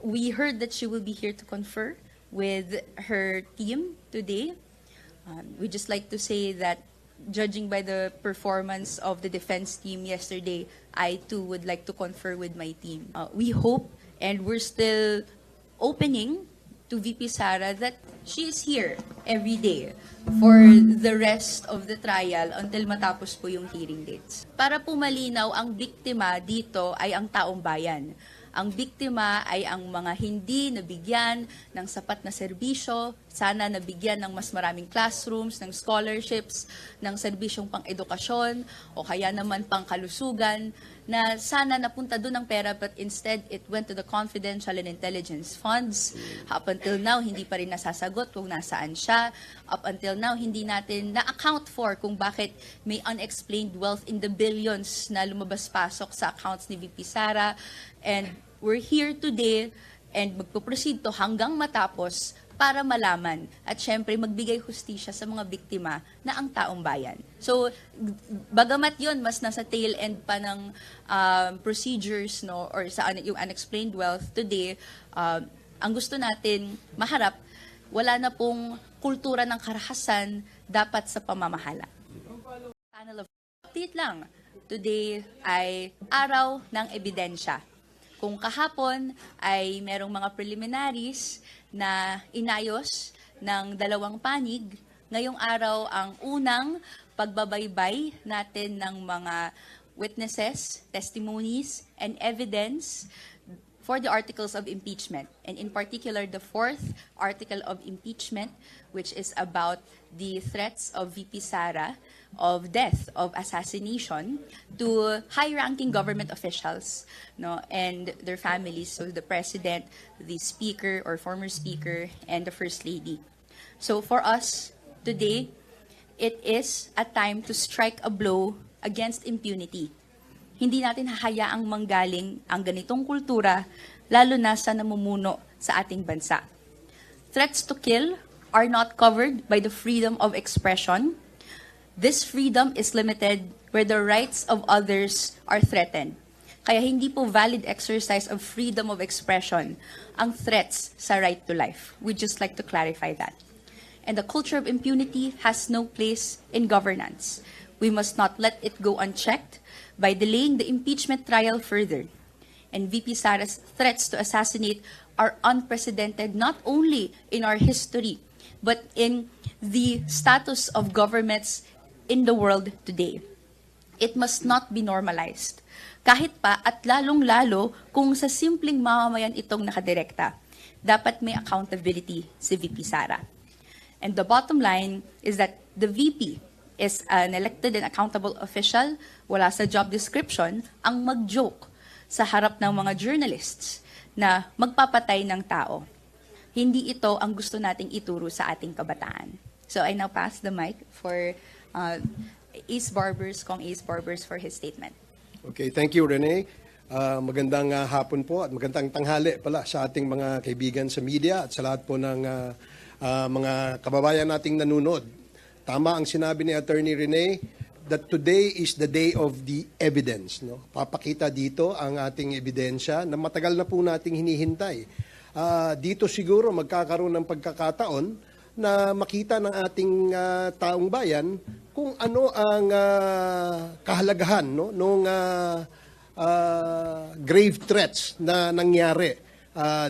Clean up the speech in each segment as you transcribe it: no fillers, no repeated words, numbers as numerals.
We heard that she will be here to confer with her team today. We just like to say that judging by the performance of the defense team yesterday, I too would like to confer with my team. We hope, and we're still opening to VP Sara that she is here every day for the rest of the trial until matapos po yung hearing dates. Para po malinaw, ang biktima dito ay ang taong bayan. Ang biktima ay ang mga hindi nabigyan ng sapat na serbisyo, sana nabigyan ng mas maraming classrooms, ng scholarships, ng serbisyong pang-edukasyon, o kaya naman pang-kalusugan, na sana napunta doon ang pera but instead it went to the confidential and intelligence funds. Up until now, hindi pa rin nasasagot kung nasaan siya. Up until now, hindi natin na-account for kung bakit may unexplained wealth in the billions na lumabas-pasok sa accounts ni VP Sara. And we're here today and magpo-proceed to hanggang matapos para malaman at syempre magbigay hustisya sa mga biktima na ang taong bayan. So, bagamat yon mas nasa tail end pa ng procedures, no, or sa yung unexplained wealth today, ang gusto natin maharap, wala na pong kultura ng karahasan dapat sa pamamahala. Panel of update lang. Today ay araw ng ebidensya. Kung kahapon ay merong mga preliminaries na inayos ng dalawang panig, ngayong araw ang unang pagbabaybay natin ng mga witnesses, testimonies, and evidence for the articles of impeachment. And in particular, the fourth article of impeachment, which is about the threats of VP Sara of death, of assassination to high-ranking government officials, no, and their families, so the president, the speaker or former speaker, and the first lady. So for us today, it is a time to strike a blow against impunity. Hindi natin hahayaang manggaling ang ganitong kultura, lalo na sa namumuno sa ating bansa. Threats to kill are not covered by the freedom of expression. This freedom is limited where the rights of others are threatened. Kaya hindi po valid exercise of freedom of expression ang threats sa right to life. We'd just like to clarify that. And the culture of impunity has no place in governance. We must not let it go unchecked by delaying the impeachment trial further. And VP Sara's threats to assassinate are unprecedented not only in our history, but in the status of governments in the world today. It must not be normalized. Kahit pa at lalong-lalo kung sa simpleng mamamayan itong nakadirekta, dapat may accountability si VP Sara. And the bottom line is that the VP is an elected and accountable official, wala sa job description, ang mag-joke sa harap ng mga journalists na magpapatay ng tao. Hindi ito ang gusto nating ituro sa ating kabataan. So I now pass the mic for Ace Barbers, Kong Ace Barbers for his statement. Okay, thank you, Rene. Magandang hapon po at magandang tanghali pala sa ating mga kaibigan sa media at sa lahat po ng mga kababayan nating nanonood. Tama ang sinabi ni Attorney Rene that today is the day of the evidence. No? Papakita dito ang ating ebidensya na matagal na po nating hinihintay. Dito siguro magkakaroon ng pagkakataon na makita ng ating taong bayan kung ano ang kahalagahan, no, nung grave threats na nangyari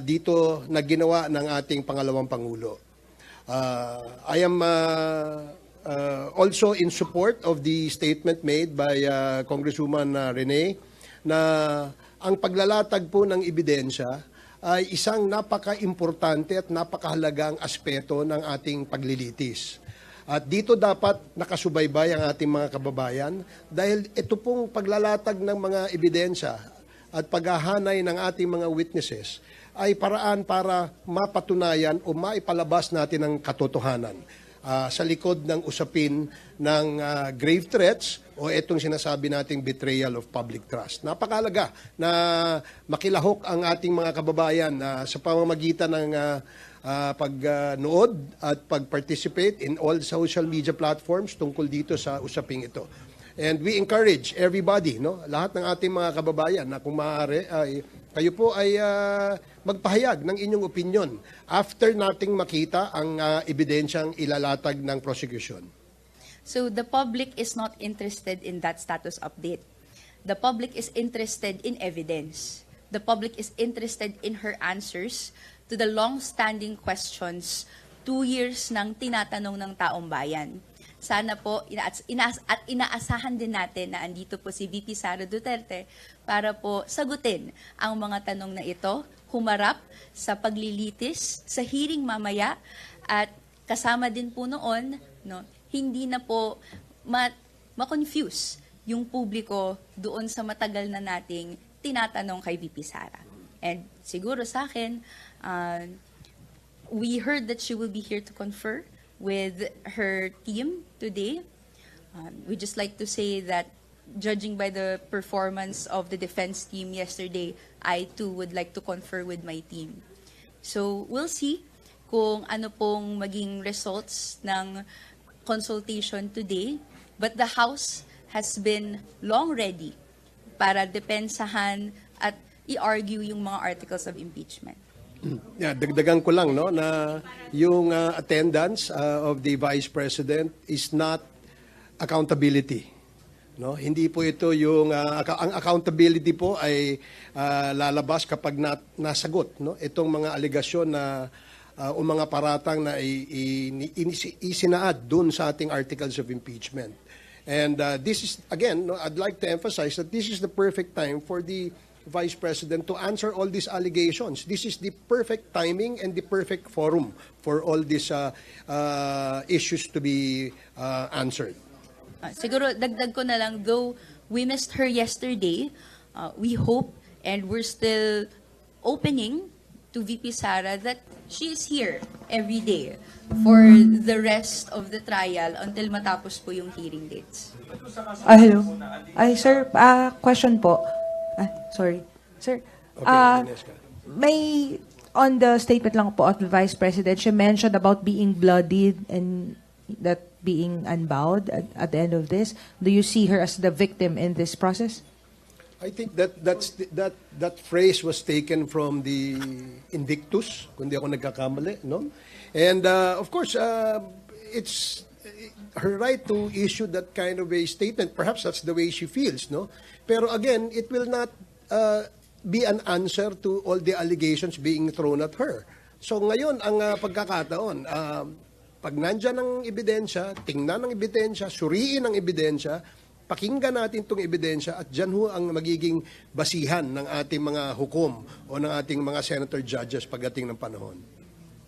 dito na ginawa ng ating pangalawang Pangulo. I am also in support of the statement made by Congresswoman Rene na ang paglalatag po ng ebidensya ay isang napaka-importante at napakahalagang aspeto ng ating paglilitis. At dito dapat nakasubaybay ang ating mga kababayan dahil ito pong paglalatag ng mga ebidensya at paghahanay ng ating mga witnesses ay paraan para mapatunayan o maipalabas natin ang katotohanan sa likod ng usapin ng grave threats o itong sinasabi nating betrayal of public trust. Napakahalaga na makilahok ang ating mga kababayan sa pamamagitan ng pagnood at pag-participate in all social media platforms tungkol dito sa usaping ito. And we encourage everybody, no, lahat ng ating mga kababayan na kung maaari ay kayo po ay magpahayag ng inyong opinion after nating makita ang ebidensyang ilalatag ng prosecution. So the public is not interested in that status update. The public is interested in evidence. The public is interested in her answers to the long-standing questions 2 years nang tinatanong ng taong bayan. Sana po, inaasahan din natin na andito po si VP Sara Duterte para po sagutin ang mga tanong na ito, humarap sa paglilitis, sa hearing mamaya, at kasama din po noon, no, hindi na po ma-confuse yung publiko doon sa matagal na nating tinatanong kay VP Sara. And siguro sa akin, we heard that she will be here to confer with her team today. We just like to say that judging by the performance of the defense team yesterday, I too would like to confer with my team. So we'll see kung ano pong maging results ng consultation today. But the House has been long ready para depensahan at i-argue yung mga articles of impeachment. Yeah, dagdagan ko lang no na yung attendance of the Vice President is not accountability. No, hindi po ito yung ang accountability po ay lalabas kapag nasagot no itong mga alegasyon na o mga paratang na isinaad dun sa ating articles of impeachment. And this is again, no, I'd like to emphasize that this is the perfect time for the Vice President to answer all these allegations. This is the perfect timing and the perfect forum for all these issues to be answered. Siguro dagdag ko na lang, though we missed her yesterday, we hope and we're still opening to VP Sara that she is here every day for the rest of the trial until matapos po yung hearing dates. Hello. Sir, question po. Sorry. Sir, Ines, may, on the statement lang po of the Vice President, she mentioned about being bloodied and that being unbowed at the end of this. Do you see her as the victim in this process? I think that phrase was taken from the Invictus, kung di ako nagkakamali, no? And of course, it's her right to issue that kind of a statement. Perhaps that's the way she feels, no? Pero again, it will not be an answer to all the allegations being thrown at her. So ngayon, ang pagkakataon, pag nandyan ang ebidensya, tingnan ang ebidensya, suriin ang ebidensya, pakinggan natin itong ebidensya at dyan ho ang magiging basihan ng ating mga hukom o ng ating mga senator judges pagdating ng panahon.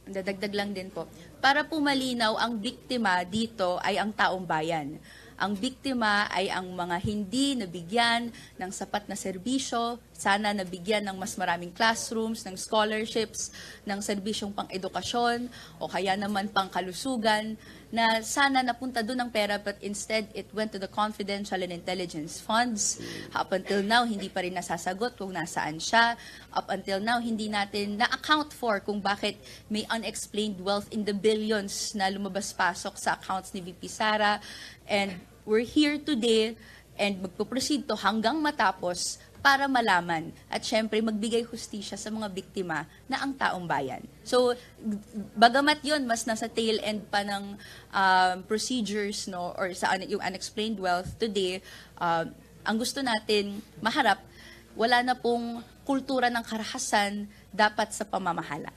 Dadagdag lang din po. Para po malinaw, ang biktima dito ay ang taong bayan. Ang biktima ay ang mga hindi nabigyan ng sapat na serbisyo, sana nabigyan ng mas maraming classrooms, ng scholarships, ng serbisyong pang-edukasyon, o kaya naman pang-kalusugan, na sana napunta doon ang pera but instead it went to the confidential and intelligence funds. Up until now, hindi pa rin nasasagot kung nasaan siya. Up until now, hindi natin na-account for kung bakit may unexplained wealth in the billions na lumabas-pasok sa accounts ni VP Sara. And we're here today and magpo-proceed to hanggang matapos para malaman at syempre magbigay hustisya sa mga biktima na ang taong bayan. So, bagamat yun, mas nasa tail end pa ng procedures, no, or sa yung unexplained wealth today, ang gusto natin maharap, wala na pong kultura ng karahasan dapat sa pamamahala.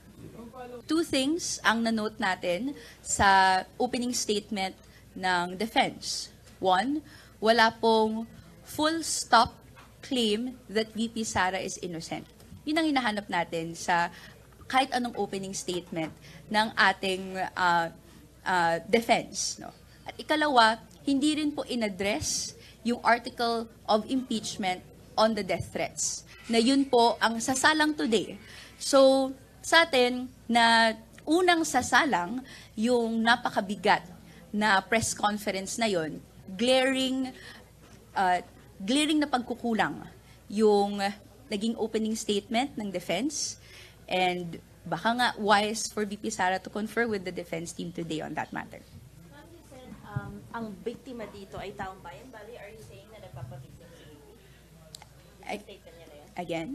2 things ang nanote natin sa opening statement ng defense. 1, wala pong full stop claim that VP Sara is innocent. Yun ang hinahanap natin sa kahit anong opening statement ng ating defense. No? At ikalawa, hindi rin po inaddress yung article of impeachment on the death threats. Na yun po ang sasalang today. So, sa atin, na unang sasalang yung napakabigat na press conference na yon, glaring na pagkukulang yung naging opening statement ng defense, and baka nga wise for VP Sara to confer with the defense team today on that matter. Ma'am, you said ang biktima dito ay taong bayan. Bali, are you saying na nagpapabiktima si VP? Statement niya na yun? Again?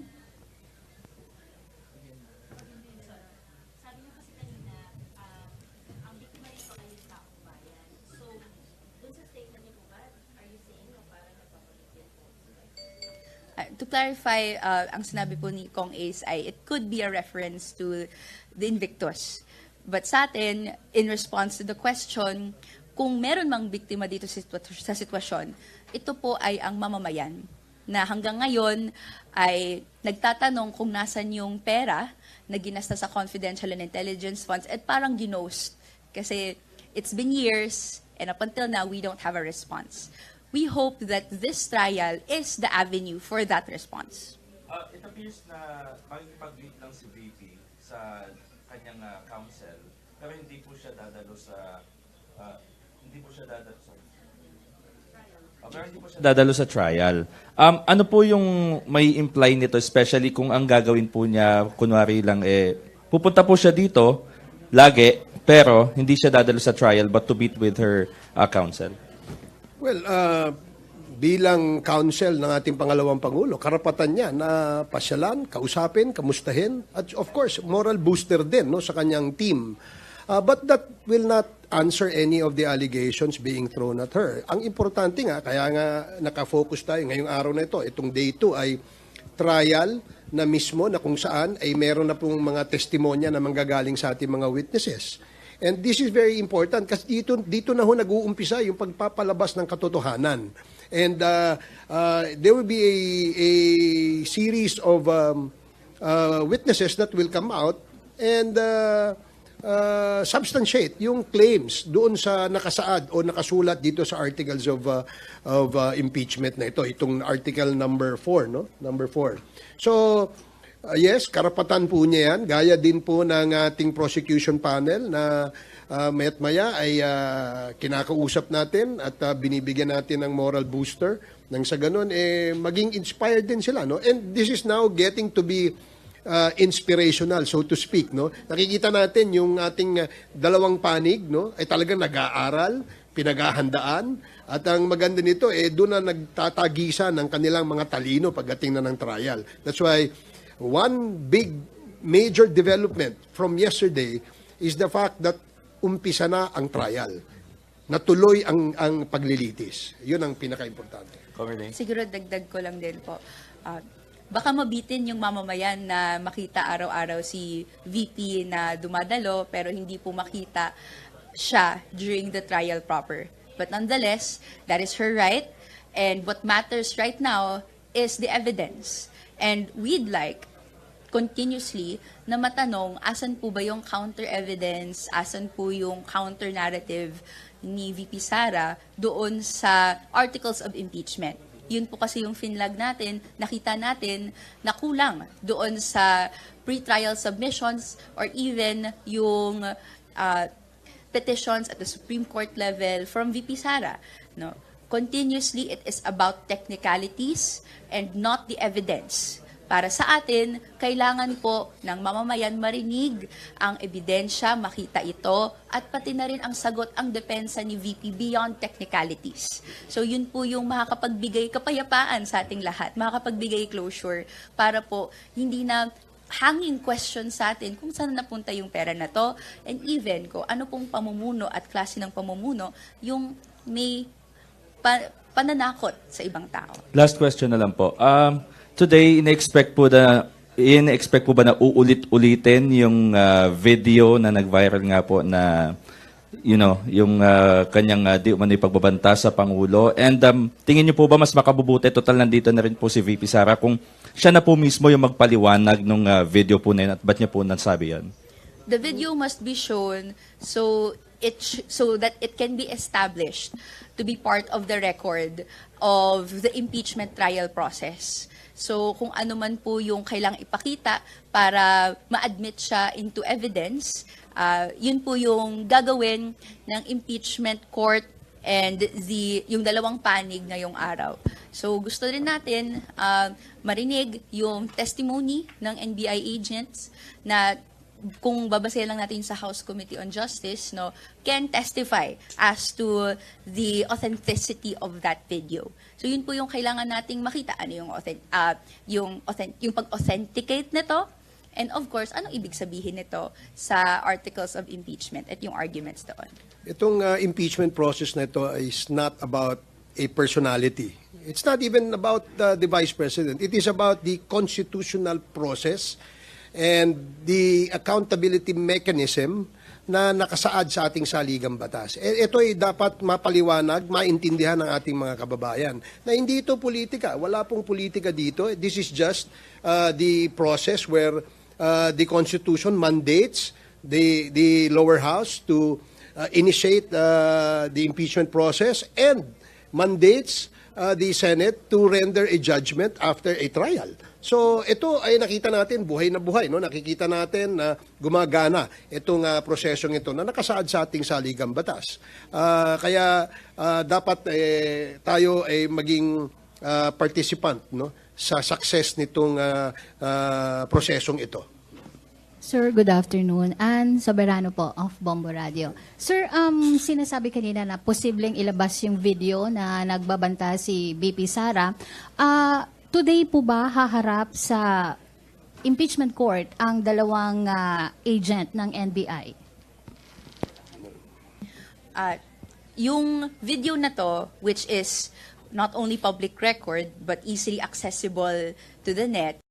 To clarify, ang sinabi po ni Kong Ace ay it could be a reference to the Invictus. But sa atin, in response to the question, kung meron mang biktima dito sa sitwasyon, ito po ay ang mamamayan na hanggang ngayon ay nagtatanong kung nasan yung pera na ginasta sa confidential and intelligence funds at parang ginost. Kasi it's been years and up until now, we don't have a response. We hope that this trial is the avenue for that response. It appears na makikipag-meet lang si VP sa kanyang counsel, pero hindi po siya dadalo sa dadalo sa trial. Ano po yung may imply nito, especially kung ang gagawin po niya, kunwari lang, pupunta po siya dito, lagi, pero hindi siya dadalo sa trial but to meet with her counsel? Well, bilang counsel ng ating pangalawang Pangulo, karapatan niya na pasyalan, kausapin, kamustahin, at of course, moral booster din no, sa kanyang team. But that will not answer any of the allegations being thrown at her. Ang importante nga, kaya nga nakafocus tayo ngayong araw na ito, itong day 2 ay trial na mismo na kung saan ay meron na pong mga testimonya na manggagaling sa ating mga witnesses. And this is very important kasi dito na ho nag-uumpisa yung pagpapalabas ng katotohanan. And there will be a series of witnesses that will come out and substantiate yung claims doon sa nakasaad o nakasulat dito sa articles of impeachment na ito, itong article number 4, no? Number 4. So, yes, karapatan po niya yan. Gaya din po ng ating prosecution panel na maya't maya ay kinakausap natin at binibigyan natin ng moral booster nang sa ganun, maging inspired din sila. No? And this is now getting to be inspirational, so to speak. No? Nakikita natin yung ating dalawang panig no? Ay talagang nag-aaral, pinaghahandaan, at ang maganda nito, doon na nagtatagisa ng kanilang mga talino pagdating na ng trial. That's why one big major development from yesterday is the fact that umpisa na ang trial. Natuloy ang paglilitis. Yun ang pinaka-importante. Siguro dagdag ko lang din po. Baka mabitin yung mamamayan na makita araw-araw si VP na dumadalo pero hindi po makita siya during the trial proper. But nonetheless, that is her right. And what matters right now is the evidence. And we'd like continuously na matanong asan po ba yung counter evidence, asan po yung counter narrative ni VP Sara doon sa articles of impeachment. Yun po kasi yung finlag natin, nakita natin na kulang doon sa pre-trial submissions or even yung petitions at the Supreme Court level from VP Sara. No? Continuously, it is about technicalities and not the evidence. Para sa atin, kailangan po ng mamamayan marinig ang ebidensya, makita ito, at pati na rin ang sagot, ang depensa ni VP beyond technicalities. So yun po yung makakapagbigay kapayapaan sa ating lahat, makakapagbigay closure para po hindi na hanging question sa atin kung saan napunta yung pera na to, and even ko ano pong pamumuno at klase ng pamumuno yung may pananakot sa ibang tao. Last question na lang po. Today, ina-expect po ba na uulit-ulitin yung video na nag-viral nga po na yung kanyang di umano'y pagbabanta sa Pangulo? And tingin niyo po ba mas makabubuti, total nandito na rin po si VP Sara, kung siya na po mismo yung magpaliwanag ng video po na yun at ba't niya po nasabi yan? The video must be shown so that it can be established to be part of the record of the impeachment trial process. So kung ano man po yung kailangang ipakita para ma-admit siya into evidence, yun po yung gagawin ng impeachment court and yung dalawang panig ngayong araw. So gusto rin natin marinig yung testimony ng NBI agents na kung babasahin lang natin sa House Committee on Justice, no, can testify as to the authenticity of that video. So yun po yung kailangan nating makita, ano yung pag-authenticate nito, and of course, anong ibig sabihin nito sa articles of impeachment at yung arguments doon. Itong impeachment process na ito is not about a personality. It's not even about the Vice President. It is about the constitutional process and the accountability mechanism na nakasaad sa ating saligang batas. Ito ay dapat mapaliwanag, maintindihan ng ating mga kababayan na hindi ito politika. Wala pong politika dito. This is just the process where the Constitution mandates the lower house to initiate the impeachment process and mandates the Senate to render a judgment after a trial. So ito ay nakita natin buhay na buhay, no? Nakikita natin na gumagana itong prosesong ito na nakasaad sa ating saligang batas. Kaya dapat tayo ay maging participant, no, sa success nitong prosesong ito. Sir, good afternoon. Ann Soberano po of Bombo Radio. Sir, sinasabi kanina na posibleng ilabas yung video na nagbabanta si BP Sara. Today po ba haharap sa impeachment court ang dalawang agent ng NBI? Yung video na to, which is not only public record but easily accessible to the net,